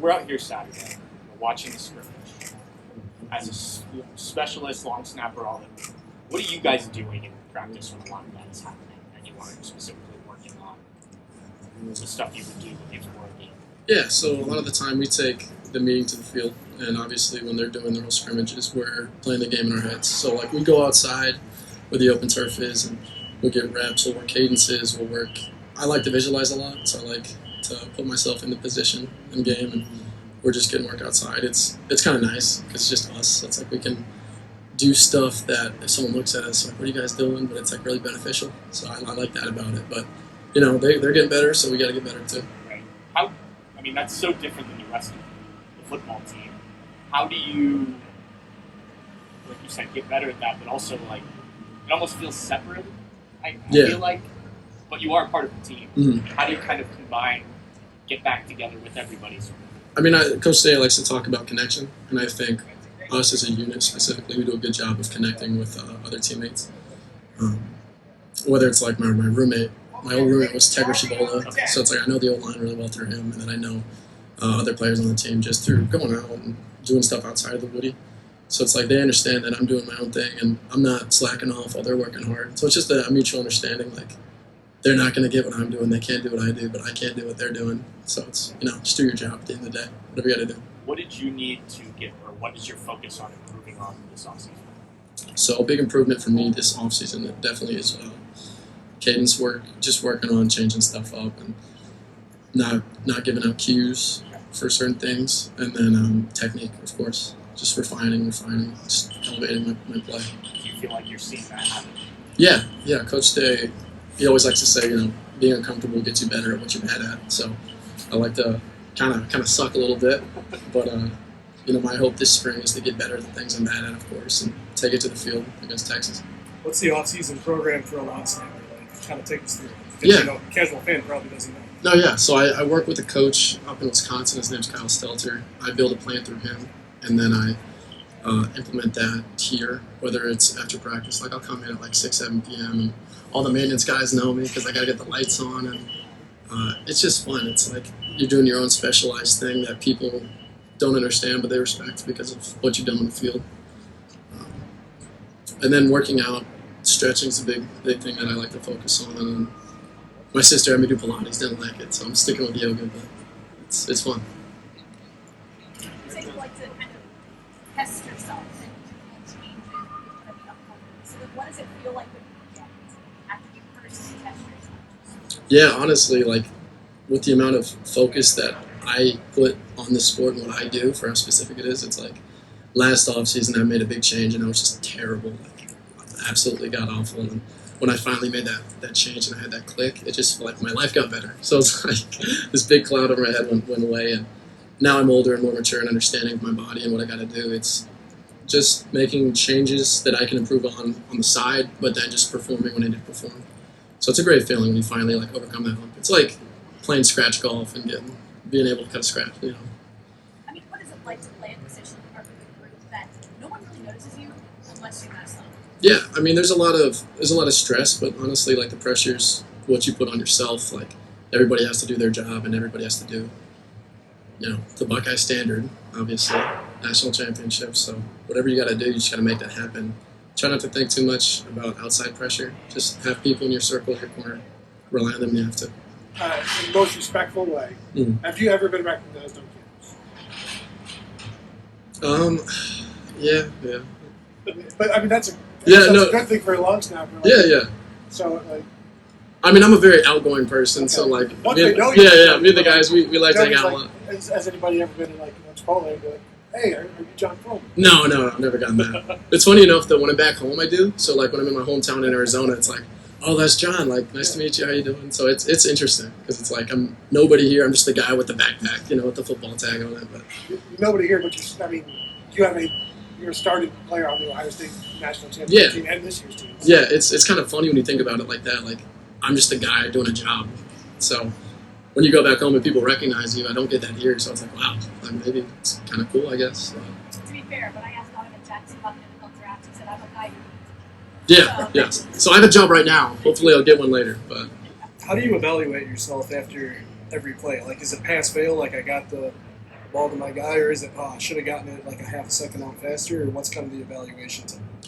we're out here Saturday, watching the scrimmage. As a specialist, long snapper, all that. What are you guys doing in practice when a lot of that is happening, and you are specifically working on the stuff you would do before a game? Yeah, so a lot of the time we take the meeting to the field, and obviously when they're doing their whole scrimmages, we're playing the game in our heads. So like we go outside where the open turf is, and we'll get reps, we'll work cadences, we'll work. I like to visualize a lot, so I like to put myself in the position in game, and we're just getting work outside. It's kind of nice because it's just us. It's like we can do stuff that if someone looks at us, like, what are you guys doing? But it's like really beneficial. So I like that about it. But you know, they're getting better, so we got to get better too. Right. I mean, that's so different than the rest of the football team. How do you, like you said, get better at that, but also like it almost feels separate? I feel like, but you are part of the team. Mm-hmm. How do you kind of combine, get back together with everybody? I mean, Coach Day likes to talk about connection, and I think us as a unit specifically, we do a good job of connecting with other teammates. Whether it's like my roommate, my old roommate was Tegra Shibola, so it's like I know the O-line really well through him, and then I know other players on the team just through going out and doing stuff outside of the Woody. So it's like they understand that I'm doing my own thing, and I'm not slacking off while they're working hard. So it's just a mutual understanding, like, they're not going to get what I'm doing. They can't do what I do, but I can't do what they're doing. So it's, just do your job at the end of the day, whatever you got to do. What did you need to get, or what is your focus on improving on this offseason? So a big improvement for me this offseason definitely is cadence work, just working on changing stuff up and not giving out cues for certain things. And then technique, of course, just refining, just elevating my play. Do you feel like you're seeing that happen? Yeah. Coach Day, he always likes to say, being uncomfortable gets you better at what you're bad at. So I like to kind of suck a little bit, but my hope this spring is to get better at the things I'm bad at, of course, and take it to the field against Texas. What's the off-season program for a long snapper? Like, kind of take us through. Because, casual fan probably doesn't know. No, yeah. So I work with a coach up in Wisconsin. His name's Kyle Stelter. I build a plan through him, and then I implement that here, whether it's after practice. Like I'll come in at like 6, 7 p.m. and all the maintenance guys know me because I got to get the lights on, and it's just fun. It's like you're doing your own specialized thing that people don't understand, but they respect because of what you've done on the field. And then working out, stretching is a big thing that I like to focus on. And my sister had me do Pilates, didn't like it, so I'm sticking with yoga, but it's fun. You say you like to kind of test yourself and change it, kind of be upcoming. So what does it feel like when you get after you personally test yourself? Yeah, honestly, like with the amount of focus that I put on the sport and what I do for how specific it is, it's like last offseason I made a big change and I was just terrible, like absolutely god awful. And when I finally made that change and I had that click, it just like my life got better. So it's like this big cloud over my head went away, and now I'm older and more mature and understanding of my body and what I got to do. It's just making changes that I can improve on the side, but then just performing when I need to perform. So it's a great feeling when you finally like overcome that hump. It's like playing scratch golf and being able to cut a scratch, I mean, what is it like to play a position or a group that no one really notices you unless you mess up? Yeah, I mean, there's a lot of stress, but honestly, like the pressure's what you put on yourself. Like everybody has to do their job, and everybody has to do, the Buckeye standard, obviously, national championship. So whatever you got to do, you just got to make that happen. Try not to think too much about outside pressure. Just have people in your circle, your corner. Rely on them when you have to. In the most respectful way. Mm-hmm. Have you ever been recognized on campus? Yeah. But I mean, that's a good thing for a long snapper. Like, yeah. So like, I mean, I'm a very outgoing person, so like, me and the guys, we like to hang out a lot. Has anybody ever been in like Chipotle and be like, hey, are you John Ferlmann? No, I've never gotten that. It's funny enough that when I'm back home, I do. So like when I'm in my hometown in Arizona, it's like, oh, that's John. Like, nice to meet you. How you doing? So it's interesting because it's like I'm nobody here. I'm just the guy with the backpack, with the football tag on it. But nobody here, but you're a starting player on the Ohio State national championship team and this year's team. So. Yeah, it's kind of funny when you think about it like that. Like I'm just a guy doing a job. So when you go back home and people recognize you, I don't get that here. So it's like, wow, maybe it's kind of cool, I guess. To be fair, when I asked Donovan Jackson about the NFL draft, he said, I'm a guy who. Yeah. So I have a job right now. Hopefully I'll get one later. But how do you evaluate yourself after every play? Like, is it pass fail? Like, I got the ball to my guy, or is it, I should have gotten it like a half a second out faster, or what's kind of the evaluation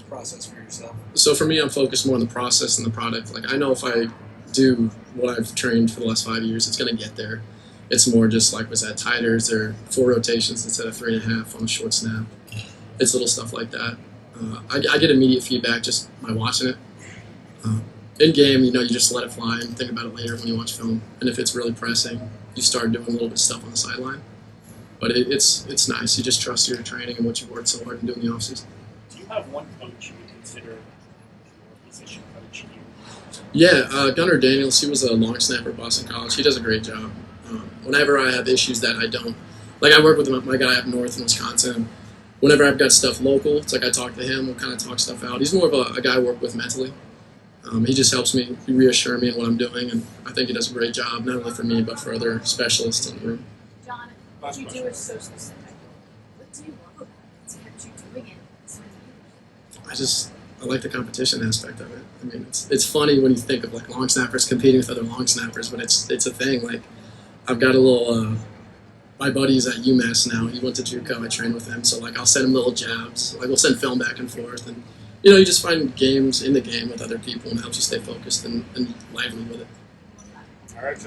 process for yourself? So for me, I'm focused more on the process than the product. Like I know if I do what I've trained for the last 5 years, it's going to get there. It's more just like, was that tighter? Is there 4 rotations instead of 3.5 on a short snap? It's little stuff like that. I get immediate feedback just by watching it. In game, you just let it fly and think about it later when you watch film. And if it's really pressing, you start doing a little bit of stuff on the sideline. But it's nice. You just trust your training and what you worked so hard to do in the offseason. Do you have one coach you would consider your position coach? Yeah, Gunnar Daniels, he was a long snapper at Boston College. He does a great job. Whenever I have issues that I don't, like I work with my guy up north in Wisconsin. Whenever I've got stuff local, it's like I talk to him, we'll kind of talk stuff out. He's more of a guy I work with mentally. He just helps me, reassure me in what I'm doing, and I think he does a great job, not only for me, but for other specialists in the room. John, what you do is so specific. What do you love about it? It's kept you doing it so many years. I like the competition aspect of it. I mean, it's funny when you think of like long snappers competing with other long snappers, but it's a thing. Like I've got a little. My buddy's at UMass now. He went to JUCO. I trained with him, so like I'll send him little jabs. Like we'll send film back and forth, and you just find games in the game with other people, and it helps you stay focused and lively with it. All right.